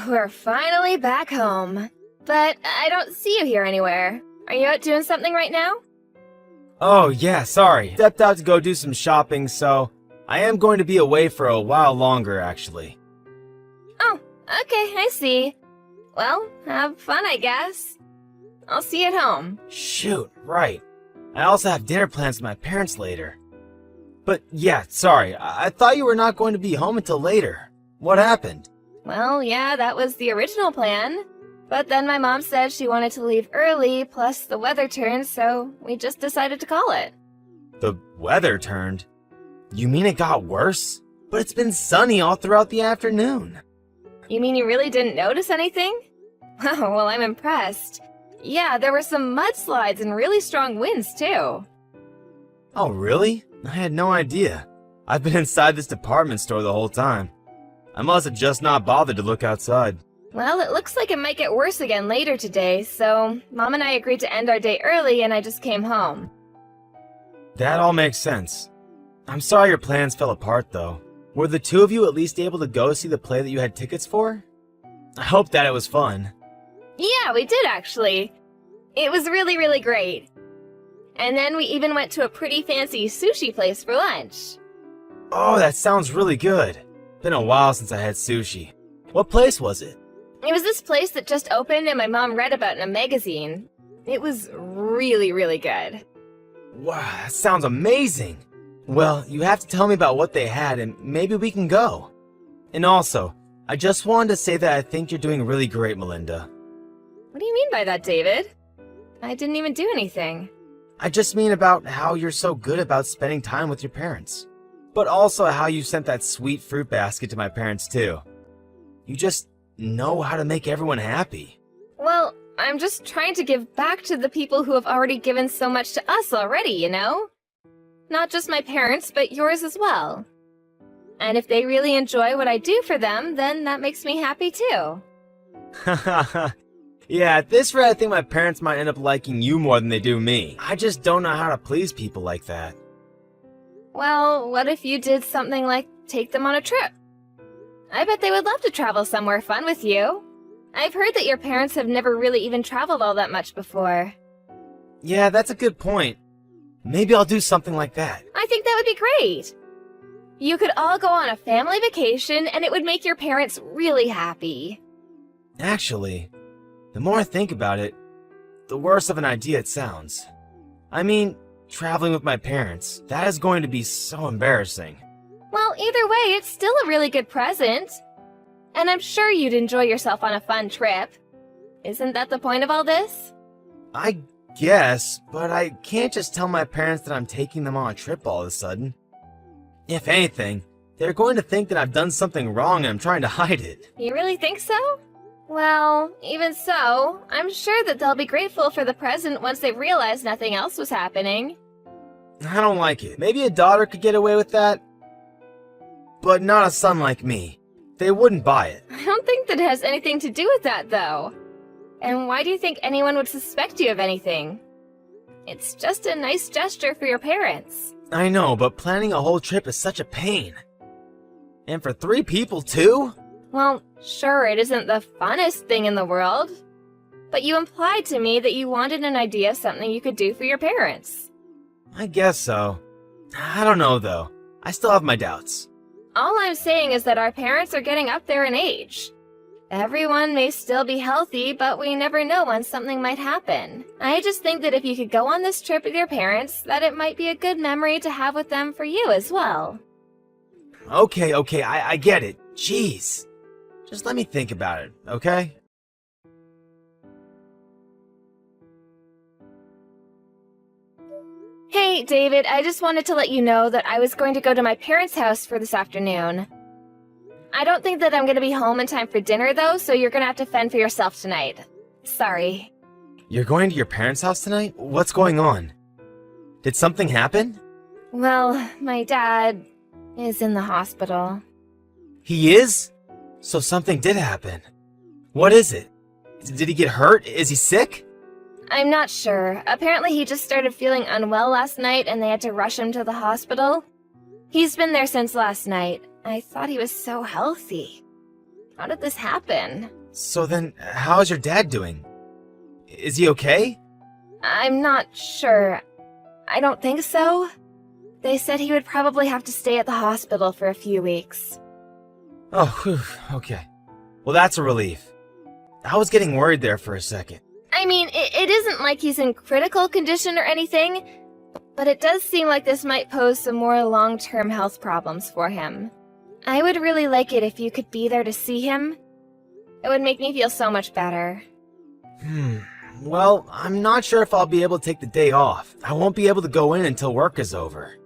we're finally back home. But I don't see you here anywhere. Are you out doing something right now? Oh yeah, sorry. Stepped out to go do some shopping, so I am going to be away for a while longer, actually. Oh, okay, I see. Well, have fun, I guess. I'll see you at home. Shoot, right. I also have dinner plans with my parents later. But yeah, sorry, I thought you were not going to be home until later. What happened? Well, yeah, that was the original plan. But then my mom said she wanted to leave early, plus the weather turned, so we just decided to call it. The weather turned? You mean it got worse? But it's been sunny all throughout the afternoon. You mean you really didn't notice anything? Oh, well, I'm impressed. Yeah, there were some mudslides and really strong winds, too. Oh, really? I had no idea. I've been inside this department store the whole time. I must have just not bothered to look outside. Well, it looks like it might get worse again later today, so Mom and I agreed to end our day early and I just came home. That all makes sense. I'm sorry your plans fell apart, though. Were the two of you at least able to go see the play that you had tickets for? I hope that it was fun. Yeah, we did actually. It was really, really great. And then we even went to a pretty fancy sushi place for lunch. Oh, that sounds really good. Been a while since I had sushi. What place was it? It was this place that just opened and my mom read about in a magazine. It was really, really good. Wow, that sounds amazing. Well, you have to tell me about what they had and maybe we can go. And also, I just wanted to say that I think you're doing really great, Melinda. What do you mean by that, David? I didn't even do anything. I just mean about how you're so good about spending time with your parents. But also how you sent that sweet fruit basket to my parents too. You just know how to make everyone happy. Well, I'm just trying to give back to the people who have already given so much to us already, you know? Not just my parents, but yours as well. And if they really enjoy what I do for them, then that makes me happy too. Yeah, at this rate I think my parents might end up liking you more than they do me. I just don't know how to please people like that. Well, what if you did something like take them on a trip? I bet they would love to travel somewhere fun with you. I've heard that your parents have never really even traveled all that much before. Yeah, that's a good point. Maybe I'll do something like that. I think that would be great. You could all go on a family vacation and it would make your parents really happy. Actually, the more I think about it, the worse of an idea it sounds. I mean, traveling with my parents, that is going to be so embarrassing. Well, either way, it's still a really good present. And I'm sure you'd enjoy yourself on a fun trip. Isn't that the point of all this? I guess, but I can't just tell my parents that I'm taking them on a trip all of a sudden. If anything, they're going to think that I've done something wrong and I'm trying to hide it. You really think so? Well, even so, I'm sure that they'll be grateful for the present once they've realized nothing else was happening. I don't like it. Maybe a daughter could get away with that, but not a son like me. They wouldn't buy it. I don't think that it has anything to do with that, though. And why do you think anyone would suspect you of anything? It's just a nice gesture for your parents. I know, but planning a whole trip is such a pain. And for 3 people, too? Well, sure, it isn't the funnest thing in the world. But you implied to me that you wanted an idea of something you could do for your parents. I guess so. I don't know, though. I still have my doubts. All I'm saying is that our parents are getting up there in age. Everyone may still be healthy, but we never know when something might happen. I just think that if you could go on this trip with your parents, that it might be a good memory to have with them for you as well. Okay, I get it. Jeez. Just let me think about it, okay? Hey, David, I just wanted to let you know that I was going to go to my parents' house for this afternoon. I don't think that I'm going to be home in time for dinner, though, so you're going to have to fend for yourself tonight. Sorry. You're going to your parents' house tonight? What's going on? Did something happen? Well, my dad is in the hospital. He is? So something did happen. What is it? Did he get hurt? Is he sick? I'm not sure. Apparently he just started feeling unwell last night and they had to rush him to the hospital. He's been there since last night. I thought he was so healthy. How did this happen? So then, how's your dad doing? Is he okay? I'm not sure. I don't think so. They said he would probably have to stay at the hospital for a few weeks. Oh, whew, okay. Well, that's a relief. I was getting worried there for a second. I mean, it isn't like he's in critical condition or anything, but it does seem like this might pose some more long-term health problems for him. I would really like it if you could be there to see him. It would make me feel so much better. Well, I'm not sure if I'll be able to take the day off. I won't be able to go in until work is over.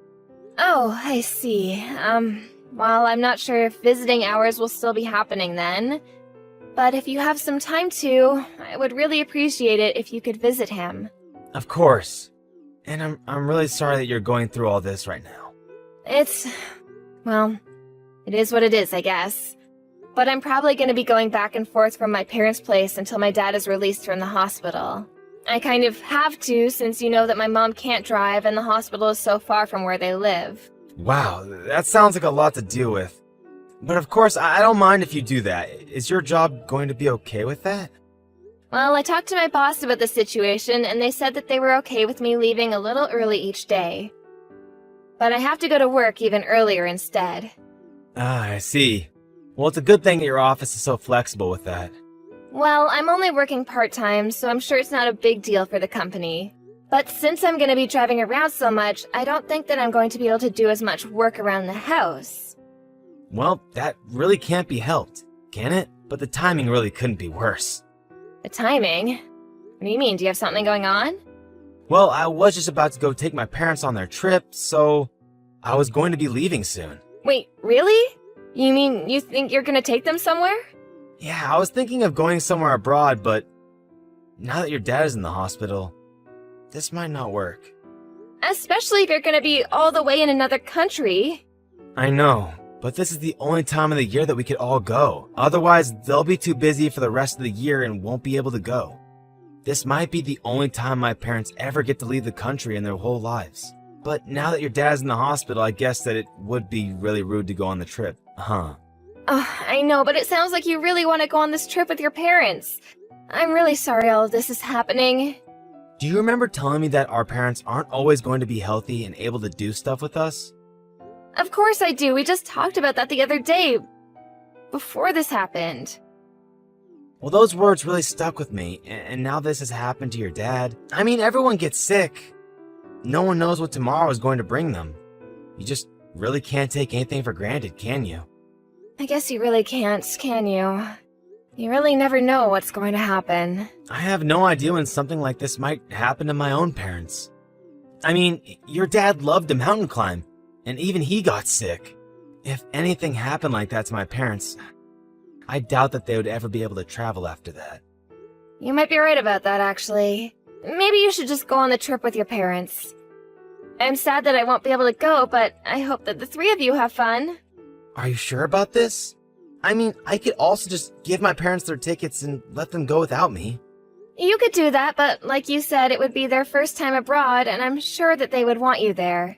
Oh, I see. Well, I'm not sure if visiting hours will still be happening then. But if you have some time to, I would really appreciate it if you could visit him. Of course. And I'm really sorry that you're going through all this right now. Well, it is what it is, I guess. But I'm probably going to be going back and forth from my parents' place until my dad is released from the hospital. I kind of have to, since you know that my mom can't drive and the hospital is so far from where they live. Wow, that sounds like a lot to deal with. But of course, I don't mind if you do that. Is your job going to be okay with that? Well, I talked to my boss about the situation, and they said that they were okay with me leaving a little early each day. But I have to go to work even earlier instead. Ah, I see. Well, it's a good thing that your office is so flexible with that. Well, I'm only working part-time, so I'm sure it's not a big deal for the company. But since I'm going to be driving around so much, I don't think that I'm going to be able to do as much work around the house. Well, that really can't be helped, can it? But the timing really couldn't be worse. The timing? What do you mean? Do you have something going on? Well, I was just about to go take my parents on their trip, so I was going to be leaving soon. Wait, really? You mean you think you're going to take them somewhere? Yeah, I was thinking of going somewhere abroad, but now that your dad is in the hospital, this might not work. Especially if you're going to be all the way in another country. I know, but this is the only time of the year that we could all go. Otherwise, they'll be too busy for the rest of the year and won't be able to go. This might be the only time my parents ever get to leave the country in their whole lives. But now that your dad's in the hospital, I guess that it would be really rude to go on the trip, huh? Oh, I know, but it sounds like you really want to go on this trip with your parents. I'm really sorry all of this is happening. Do you remember telling me that our parents aren't always going to be healthy and able to do stuff with us? Of course I do. We just talked about that the other day, before this happened. Well, those words really stuck with me, and now this has happened to your dad. I mean, everyone gets sick. No one knows what tomorrow is going to bring them. You just really can't take anything for granted, can you? I guess you really can't, can you? You really never know what's going to happen. I have no idea when something like this might happen to my own parents. I mean, your dad loved to mountain climb, and even he got sick. If anything happened like that to my parents, I doubt that they would ever be able to travel after that. You might be right about that, actually. Maybe you should just go on the trip with your parents. I'm sad that I won't be able to go, but I hope that the three of you have fun. Are you sure about this? I mean, I could also just give my parents their tickets and let them go without me. You could do that, but like you said, it would be their first time abroad, and I'm sure that they would want you there.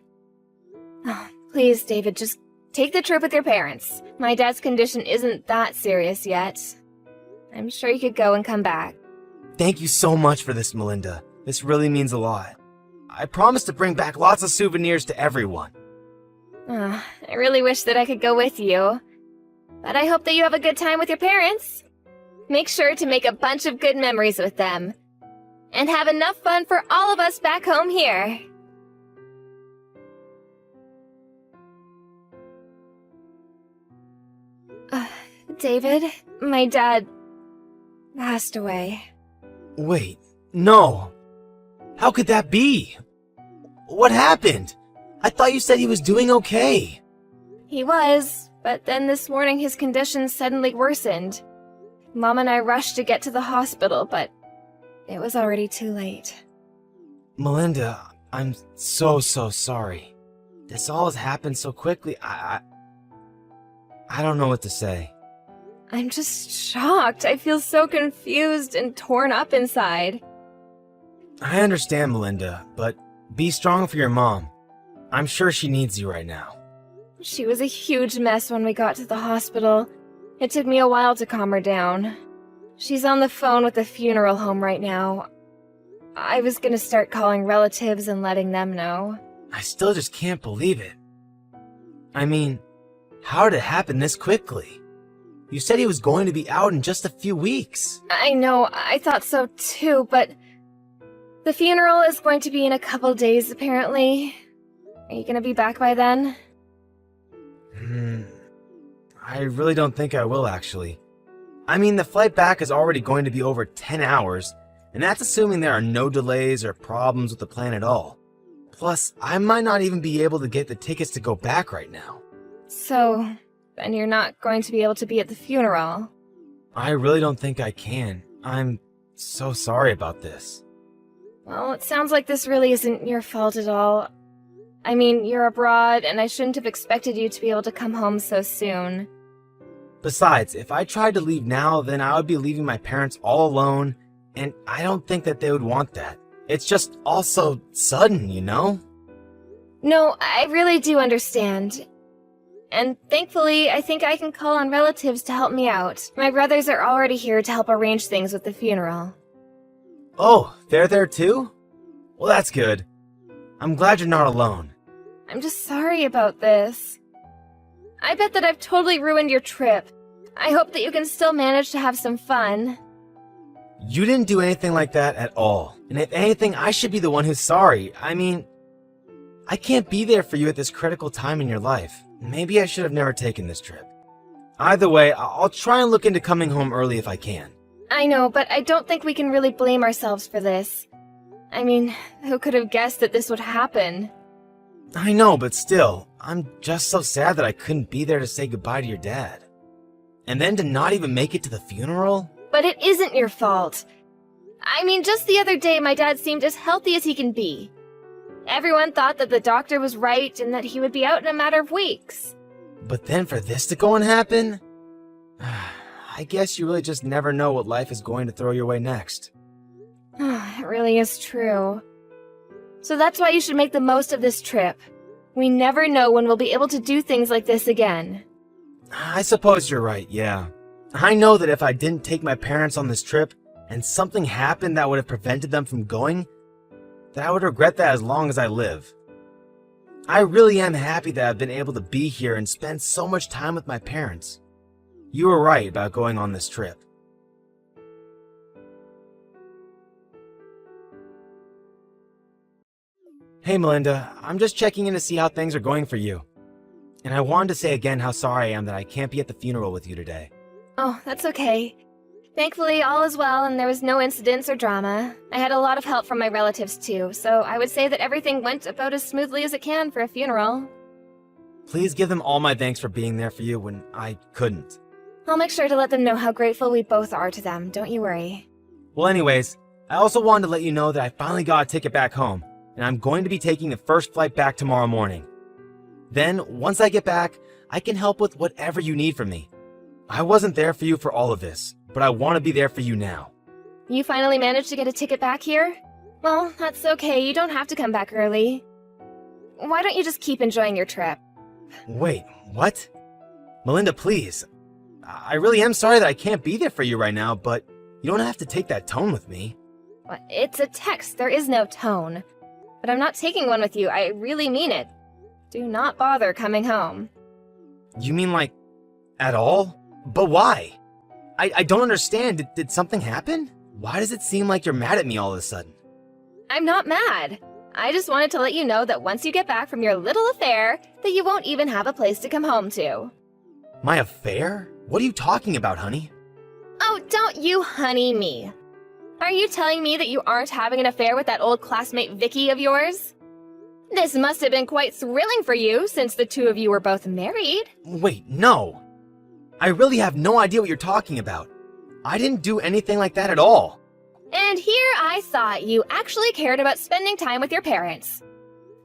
Oh, please, David, just take the trip with your parents. My dad's condition isn't that serious yet. I'm sure you could go and come back. Thank you so much for this, Melinda. This really means a lot. I promise to bring back lots of souvenirs to everyone. I really wish that I could go with you. But I hope that you have a good time with your parents. Make sure to make a bunch of good memories with them. And have enough fun for all of us back home here. David, my dad passed away. Wait, no. How could that be? What happened? I thought you said he was doing okay. He was, but then this morning his condition suddenly worsened. Mom and I rushed to get to the hospital, but it was already too late. Melinda, I'm so sorry. This all has happened so quickly. I don't know what to say. I'm just shocked. I feel so confused and torn up inside. I understand, Melinda, but be strong for your mom. I'm sure she needs you right now. She was a huge mess when we got to the hospital. It took me a while to calm her down. She's on the phone with the funeral home right now. I was gonna start calling relatives and letting them know. I still just can't believe it. I mean, how did it happen this quickly? You said he was going to be out in just a few weeks. I know, I thought so too, but the funeral is going to be in a couple days, apparently. Are you gonna be back by then? I really don't think I will, actually. I mean, the flight back is already going to be over 10 hours, and that's assuming there are no delays or problems with the plan at all. Plus, I might not even be able to get the tickets to go back right now. So, then you're not going to be able to be at the funeral. I really don't think I can. I'm so sorry about this. Well, it sounds like this really isn't your fault at all. I mean, you're abroad, and I shouldn't have expected you to be able to come home so soon. Besides, if I tried to leave now, then I would be leaving my parents all alone, and I don't think that they would want that. It's just all so sudden, you know? No, I really do understand. And thankfully, I think I can call on relatives to help me out. My brothers are already here to help arrange things with the funeral. Oh, they're there too? Well, that's good. I'm glad you're not alone. I'm just sorry about this. I bet that I've totally ruined your trip. I hope that you can still manage to have some fun. You didn't do anything like that at all. And if anything, I should be the one who's sorry. I mean, I can't be there for you at this critical time in your life. Maybe I should have never taken this trip. Either way, I'll try and look into coming home early if I can. I know, but I don't think we can really blame ourselves for this. I mean, who could have guessed that this would happen? I know, but still, I'm just so sad that I couldn't be there to say goodbye to your dad. And then to not even make it to the funeral? But it isn't your fault. I mean, just the other day, my dad seemed as healthy as he can be. Everyone thought that the doctor was right and that he would be out in a matter of weeks. But then for this to go and happen? I guess you really just never know what life is going to throw your way next. It really is true. So that's why you should make the most of this trip. We never know when we'll be able to do things like this again. I suppose you're right, yeah. I know that if I didn't take my parents on this trip, and something happened that would have prevented them from going, that I would regret that as long as I live. I really am happy that I've been able to be here and spend so much time with my parents. You were right about going on this trip. Hey Melinda, I'm just checking in to see how things are going for you. And I wanted to say again how sorry I am that I can't be at the funeral with you today. Oh, that's okay. Thankfully, all is well and there was no incidents or drama. I had a lot of help from my relatives too, so I would say that everything went about as smoothly as it can for a funeral. Please give them all my thanks for being there for you when I couldn't. I'll make sure to let them know how grateful we both are to them, don't you worry. Well anyways, I also wanted to let you know that I finally got a ticket back home, and I'm going to be taking the first flight back tomorrow morning. Then, once I get back, I can help with whatever you need from me. I wasn't there for you for all of this, but I want to be there for you now. You finally managed to get a ticket back here? Well, that's okay, you don't have to come back early. Why don't you just keep enjoying your trip? Wait, what? Melinda, please. I really am sorry that I can't be there for you right now, but you don't have to take that tone with me. Well, it's a text, there is no tone. But I'm not taking one with you, I really mean it. Do not bother coming home. You mean like, at all? But why? I don't understand. Did something happen? Why does it seem like you're mad at me all of a sudden? I'm not mad. I just wanted to let you know that once you get back from your little affair, that you won't even have a place to come home to. My affair? What are you talking about, honey? Oh, don't you honey me. Are you telling me that you aren't having an affair with that old classmate Vicky of yours? This must have been quite thrilling for you, since the two of you were both married. Wait, no. I really have no idea what you're talking about. I didn't do anything like that at all. And here I thought you actually cared about spending time with your parents.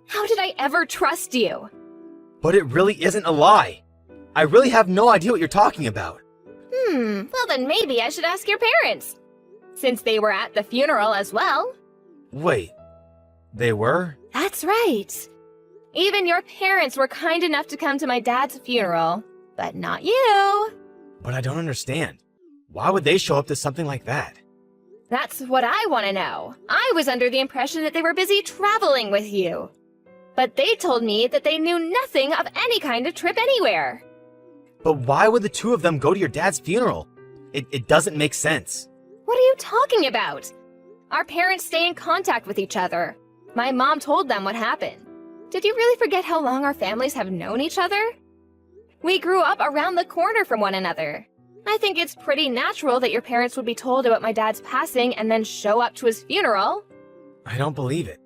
How did I ever trust you? But it really isn't a lie. I really have no idea what you're talking about. Well then maybe I should ask your parents, since they were at the funeral as well. Wait, they were? That's right. Even your parents were kind enough to come to my dad's funeral, but not you. But I don't understand. Why would they show up to something like that? That's what I want to know. I was under the impression that they were busy traveling with you. But they told me that they knew nothing of any kind of trip anywhere. But why would the two of them go to your dad's funeral? It doesn't make sense. What are you talking about? Our parents stay in contact with each other. My mom told them what happened. Did you really forget how long our families have known each other? We grew up around the corner from one another. I think it's pretty natural that your parents would be told about my dad's passing and then show up to his funeral. I don't believe it.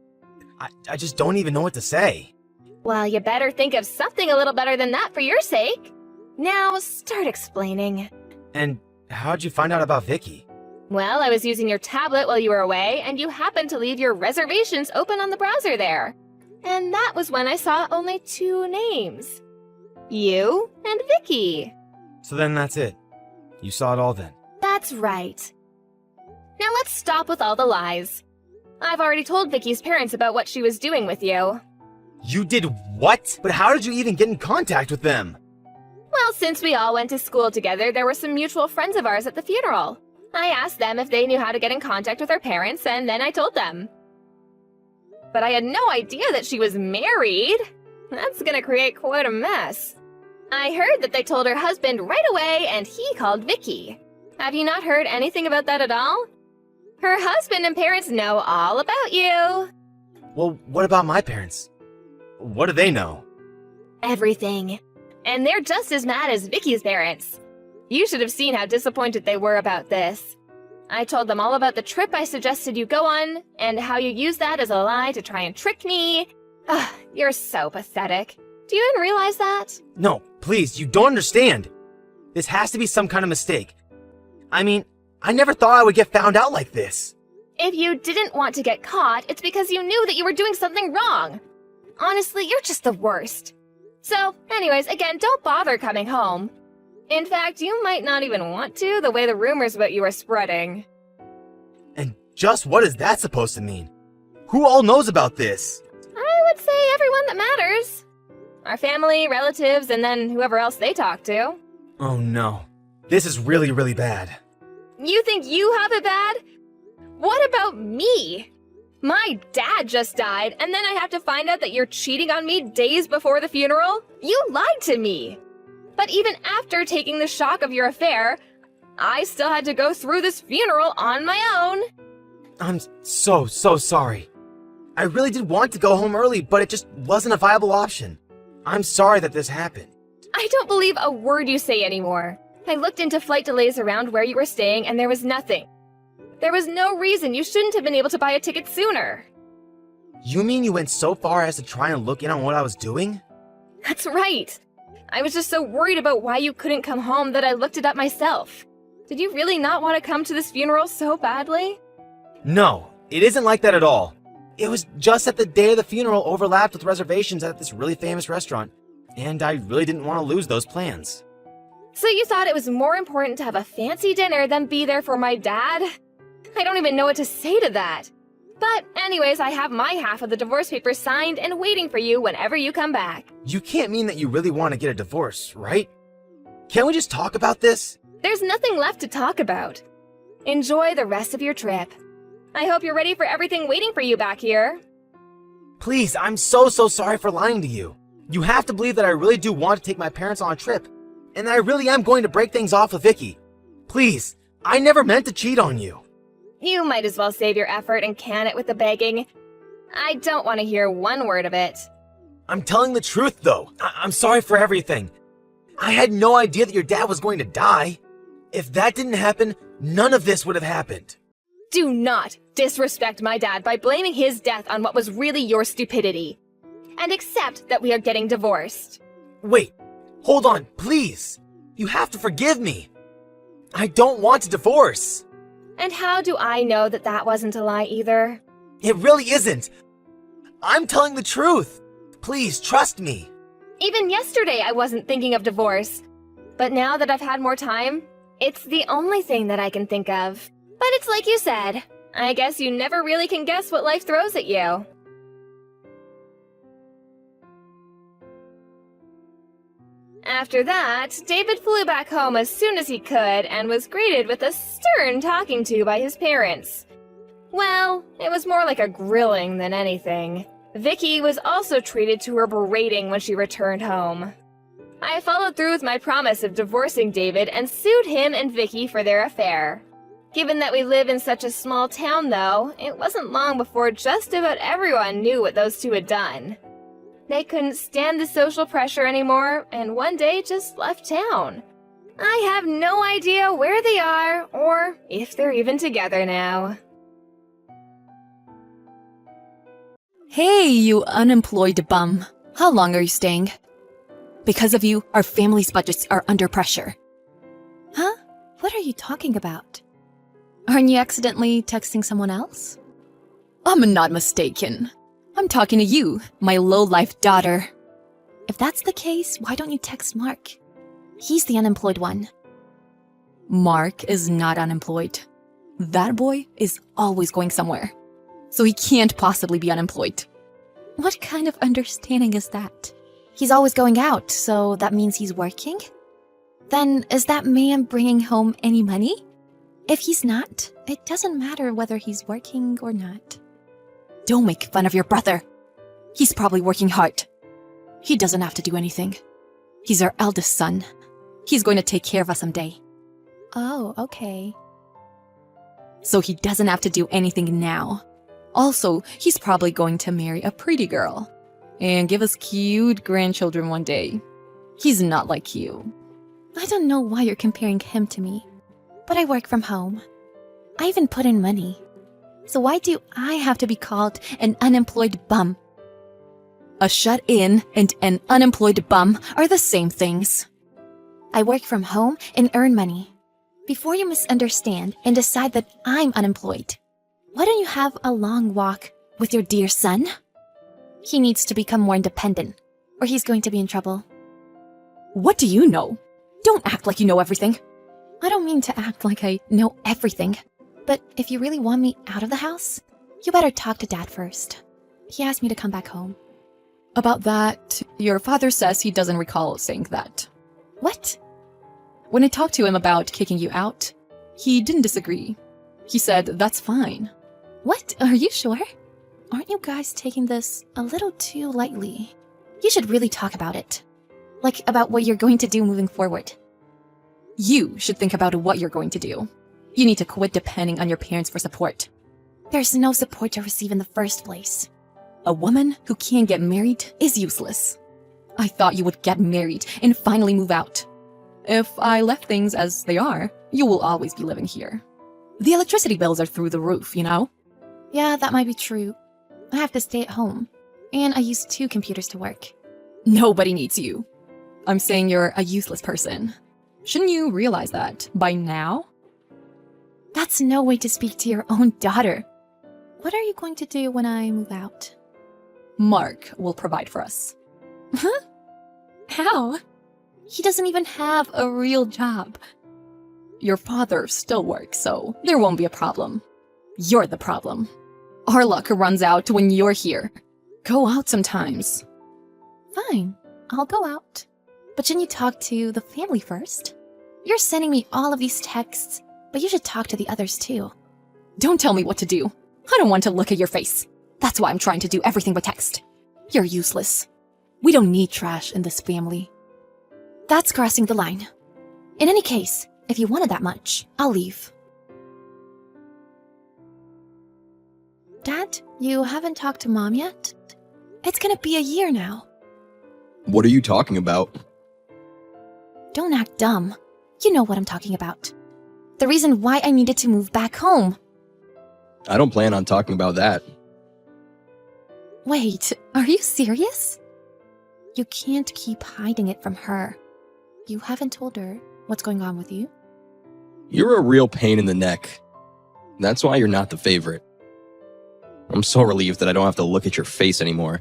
I just don't even know what to say. Well, you better think of something a little better than that for your sake. Now, start explaining. And how'd you find out about Vicky? Well, I was using your tablet while you were away, and you happened to leave your reservations open on the browser there. And that was when I saw only 2 names. You and Vicky. So then that's it. You saw it all then. That's right. Now let's stop with all the lies. I've already told Vicky's parents about what she was doing with you. You did what? But how did you even get in contact with them? Well, since we all went to school together, there were some mutual friends of ours at the funeral. I asked them if they knew how to get in contact with our parents, and then I told them. But I had no idea that she was married. That's gonna create quite a mess. I heard that they told her husband right away, and he called Vicky. Have you not heard anything about that at all? Her husband and parents know all about you. Well, what about my parents? What do they know? Everything. And they're just as mad as Vicky's parents. You should have seen how disappointed they were about this. I told them all about the trip I suggested you go on, and how you used that as a lie to try and trick me. Ugh, you're so pathetic. Do you even realize that? No, please, you don't understand. This has to be some kind of mistake. I mean, I never thought I would get found out like this. If you didn't want to get caught, it's because you knew that you were doing something wrong. Honestly, you're just the worst. So, anyways, again, don't bother coming home. In fact, you might not even want to, the way the rumors about you are spreading. And just what is that supposed to mean? Who all knows about this? I would say everyone that matters. Our family, relatives, and then whoever else they talk to. Oh no. This is really, really bad. You think you have it bad? What about me? My dad just died, and then I have to find out that you're cheating on me days before the funeral? You lied to me! But even after taking the shock of your affair, I still had to go through this funeral on my own. I'm so sorry. I really did want to go home early, but it just wasn't a viable option. I'm sorry that this happened. I don't believe a word you say anymore. I looked into flight delays around where you were staying, and there was nothing. There was no reason you shouldn't have been able to buy a ticket sooner. You mean you went so far as to try and look in on what I was doing? That's right. I was just so worried about why you couldn't come home that I looked it up myself. Did you really not want to come to this funeral so badly? No, it isn't like that at all. It was just that the day of the funeral overlapped with reservations at this really famous restaurant, and I really didn't want to lose those plans. So you thought it was more important to have a fancy dinner than be there for my dad? I don't even know what to say to that. But anyways, I have my half of the divorce papers signed and waiting for you whenever you come back. You can't mean that you really want to get a divorce, right? Can't we just talk about this? There's nothing left to talk about. Enjoy the rest of your trip. I hope you're ready for everything waiting for you back here. Please, I'm so sorry for lying to you. You have to believe that I really do want to take my parents on a trip, and that I really am going to break things off with Vicky. Please, I never meant to cheat on you. You might as well save your effort and can it with the begging. I don't want to hear one word of it. I'm telling the truth, though. I'm sorry for everything. I had no idea that your dad was going to die. If that didn't happen, none of this would have happened. Do not disrespect my dad by blaming his death on what was really your stupidity. And accept that we are getting divorced. Wait, hold on, please. You have to forgive me. I don't want a divorce. And how do I know that that wasn't a lie either? It really isn't. I'm telling the truth. Please, trust me. Even yesterday I wasn't thinking of divorce. But now that I've had more time, it's the only thing that I can think of. But it's like you said, I guess you never really can guess what life throws at you. After that, David flew back home as soon as he could and was greeted with a stern talking to by his parents. Well, it was more like a grilling than anything. Vicky was also treated to her berating when she returned home. I followed through with my promise of divorcing David and sued him and Vicky for their affair. Given that we live in such a small town, though, it wasn't long before just about everyone knew what those two had done. They couldn't stand the social pressure anymore, and one day just left town. I have no idea where they are, or if they're even together now. Hey, you unemployed bum. How long are you staying? Because of you, our family's budgets are under pressure. Huh? What are you talking about? Aren't you accidentally texting someone else? I'm not mistaken. I'm talking to you, my low-life daughter. If that's the case, why don't you text Mark? He's the unemployed one. Mark is not unemployed. That boy is always going somewhere, so he can't possibly be unemployed. What kind of understanding is that? He's always going out, so that means he's working? Then is that man bringing home any money? If he's not, it doesn't matter whether he's working or not. Don't make fun of your brother. He's probably working hard. He doesn't have to do anything. He's our eldest son. He's going to take care of us someday. Oh, okay. So he doesn't have to do anything now. Also, he's probably going to marry a pretty girl and give us cute grandchildren one day. He's not like you. I don't know why you're comparing him to me, but I work from home. I even put in money. So why do I have to be called an unemployed bum? A shut-in and an unemployed bum are the same things. I work from home and earn money. Before you misunderstand and decide that I'm unemployed, why don't you have a long walk with your dear son? He needs to become more independent, or he's going to be in trouble. What do you know? Don't act like you know everything. I don't mean to act like I know everything, but if you really want me out of the house, you better talk to Dad first. He asked me to come back home. About that, your father says he doesn't recall saying that. What? When I talked to him about kicking you out, he didn't disagree. He said that's fine. What? Are you sure? Aren't you guys taking this a little too lightly? You should really talk about it. Like about what you're going to do moving forward. You should think about what you're going to do. You need to quit depending on your parents for support. There's no support to receive in the first place. A woman who can't get married is useless. I thought you would get married and finally move out. If I left things as they are, you will always be living here. The electricity bills are through the roof, you know? Yeah, that might be true. I have to stay at home, and I use 2 computers to work. Nobody needs you. I'm saying you're a useless person. Shouldn't you realize that by now? That's no way to speak to your own daughter. What are you going to do when I move out? Mark will provide for us. Huh? How? He doesn't even have a real job. Your father still works, so there won't be a problem. You're the problem. Our luck runs out when you're here. Go out sometimes. Fine, I'll go out. But shouldn't you talk to the family first? You're sending me all of these texts, but you should talk to the others too. Don't tell me what to do. I don't want to look at your face. That's why I'm trying to do everything by text. You're useless. We don't need trash in this family. That's crossing the line. In any case, if you wanted that much, I'll leave. Dad, you haven't talked to Mom yet? It's gonna be a year now. What are you talking about? Don't act dumb. You know what I'm talking about. The reason why I needed to move back home. I don't plan on talking about that. Wait, are you serious? You can't keep hiding it from her. You haven't told her what's going on with you? You're a real pain in the neck. That's why you're not the favorite. I'm so relieved that I don't have to look at your face anymore.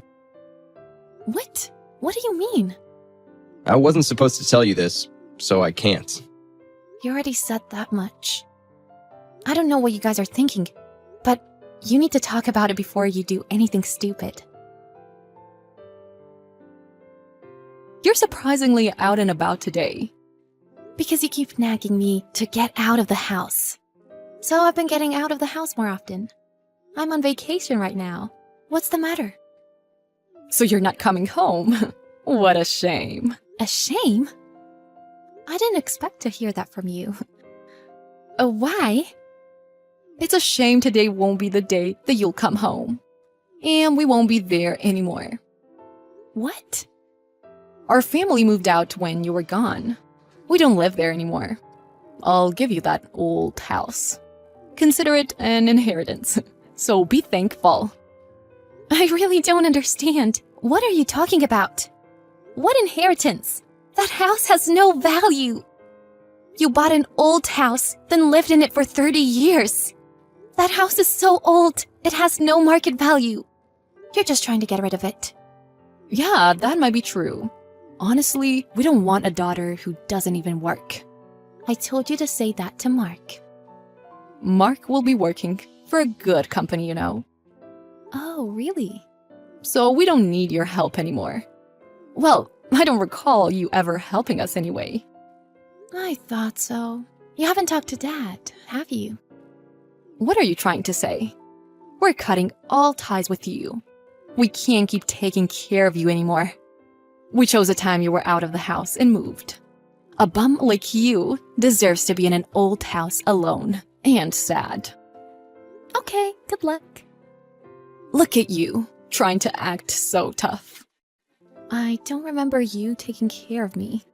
What? What do you mean? I wasn't supposed to tell you this, so I can't. You already said that much. I don't know what you guys are thinking, but you need to talk about it before you do anything stupid. You're surprisingly out and about today. Because you keep nagging me to get out of the house. So I've been getting out of the house more often. I'm on vacation right now. What's the matter? So you're not coming home. What a shame. A shame? I didn't expect to hear that from you. Why? It's a shame today won't be the day that you'll come home. And we won't be there anymore. What? Our family moved out when you were gone. We don't live there anymore. I'll give you that old house. Consider it an inheritance, so be thankful. I really don't understand. What are you talking about? What inheritance? That house has no value. You bought an old house, then lived in it for 30 years. That house is so old, it has no market value. You're just trying to get rid of it. Yeah, that might be true. Honestly, we don't want a daughter who doesn't even work. I told you to say that to Mark. Mark will be working for a good company, you know. Oh, really? So we don't need your help anymore. Well, I don't recall you ever helping us anyway. I thought so. You haven't talked to Dad, have you? What are you trying to say? We're cutting all ties with you. We can't keep taking care of you anymore. We chose a time you were out of the house and moved. A bum like you deserves to be in an old house alone and sad. Okay, good luck. Look at you, trying to act so tough. I don't remember you taking care of me.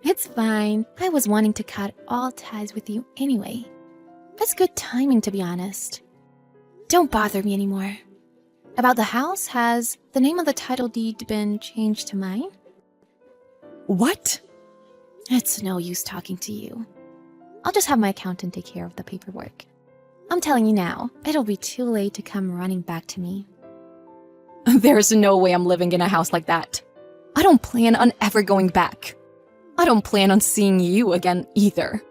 It's fine. I was wanting to cut all ties with you anyway. It's good timing, to be honest. Don't bother me anymore. About the house, has the name of the title deed been changed to mine? What? It's no use talking to you. I'll just have my accountant take care of the paperwork. I'm telling you now, it'll be too late to come running back to me. There's no way I'm living in a house like that. I don't plan on ever going back. I don't plan on seeing you again either.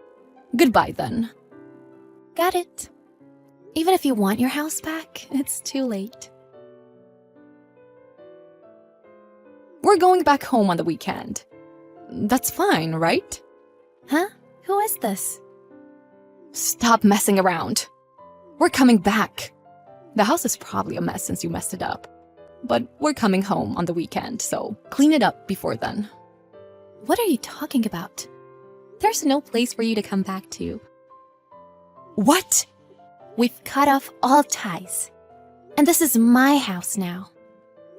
Goodbye then. Got it. Even if you want your house back, it's too late. We're going back home on the weekend. That's fine, right? Huh? Who is this? Stop messing around. We're coming back. The house is probably a mess since you messed it up. But we're coming home on the weekend, so clean it up before then. What are you talking about? There's no place for you to come back to. What? We've cut off all ties. And this is my house now.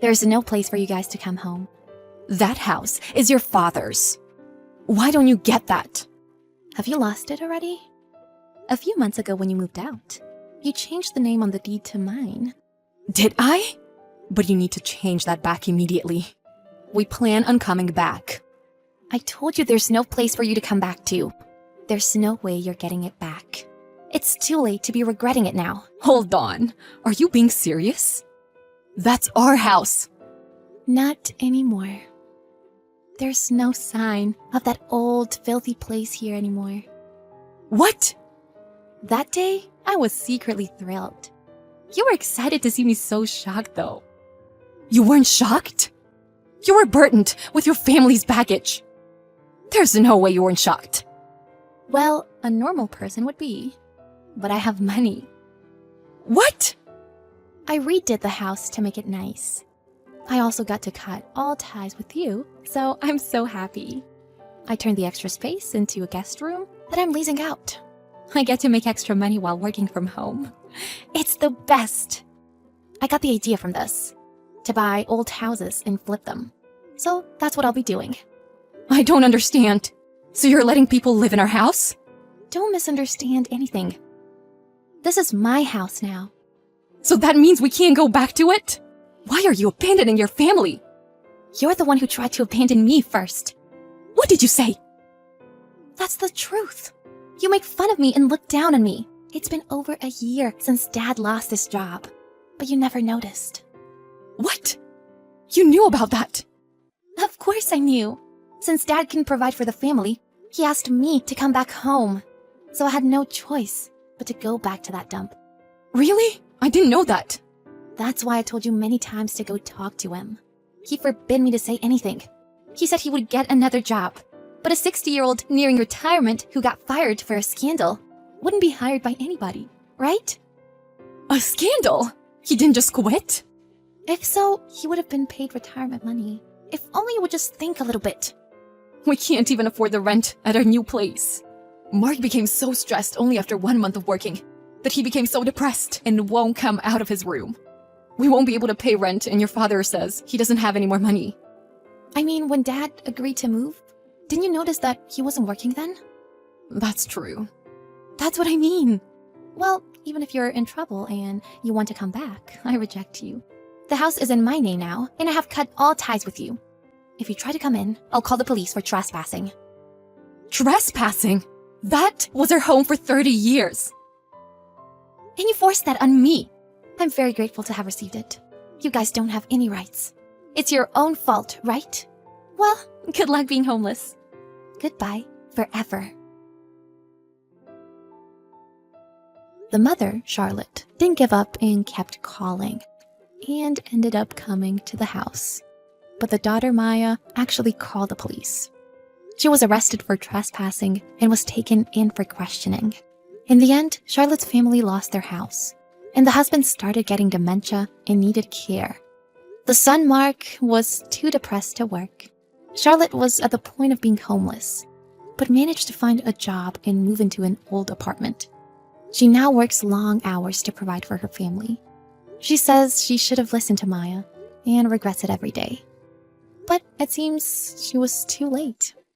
There's no place for you guys to come home. That house is your father's. Why don't you get that? Have you lost it already? A few months ago when you moved out, you changed the name on the deed to mine. Did I? But you need to change that back immediately. We plan on coming back. I told you there's no place for you to come back to. There's no way you're getting it back. It's too late to be regretting it now. Hold on. Are you being serious? That's our house. Not anymore. There's no sign of that old, filthy place here anymore. What? That day, I was secretly thrilled. You were excited to see me so shocked, though. You weren't shocked? You were burdened with your family's baggage. There's no way you weren't shocked. Well, a normal person would be. But I have money. What? I redid the house to make it nice. I also got to cut all ties with you, so I'm so happy. I turned the extra space into a guest room that I'm leasing out. I get to make extra money while working from home. It's the best. I got the idea from this, to buy old houses and flip them. So that's what I'll be doing. I don't understand. So you're letting people live in our house? Don't misunderstand anything. This is my house now. So that means we can't go back to it? Why are you abandoning your family? You're the one who tried to abandon me first. What did you say? That's the truth. You make fun of me and look down on me. It's been over a year since Dad lost his job, but you never noticed. What? You knew about that? Of course I knew. Since Dad couldn't provide for the family, he asked me to come back home. So I had no choice but to go back to that dump. Really? I didn't know that. That's why I told you many times to go talk to him. He forbid me to say anything. He said he would get another job. But a 60-year-old nearing retirement who got fired for a scandal wouldn't be hired by anybody, right? A scandal? He didn't just quit? If so, he would have been paid retirement money. If only he would just think a little bit. We can't even afford the rent at our new place. Mark became so stressed only after 1 month of working that he became so depressed and won't come out of his room. We won't be able to pay rent, and your father says he doesn't have any more money. I mean, when Dad agreed to move, didn't you notice that he wasn't working then? That's true. That's what I mean. Well, even if you're in trouble and you want to come back, I reject you. The house is in my name now, and I have cut all ties with you. If you try to come in, I'll call the police for trespassing. Trespassing? That was our home for 30 years. And you forced that on me. I'm very grateful to have received it. You guys don't have any rights. It's your own fault, right? Well, good luck being homeless. Goodbye forever. The mother, Charlotte, didn't give up and kept calling, and ended up coming to the house. But the daughter, Maya, actually called the police. She was arrested for trespassing and was taken in for questioning. In the end, Charlotte's family lost their house, and the husband started getting dementia and needed care. The son, Mark, was too depressed to work. Charlotte was at the point of being homeless, but managed to find a job and move into an old apartment. She now works long hours to provide for her family. She says she should have listened to Maya and regrets it every day. But it seems she was too late.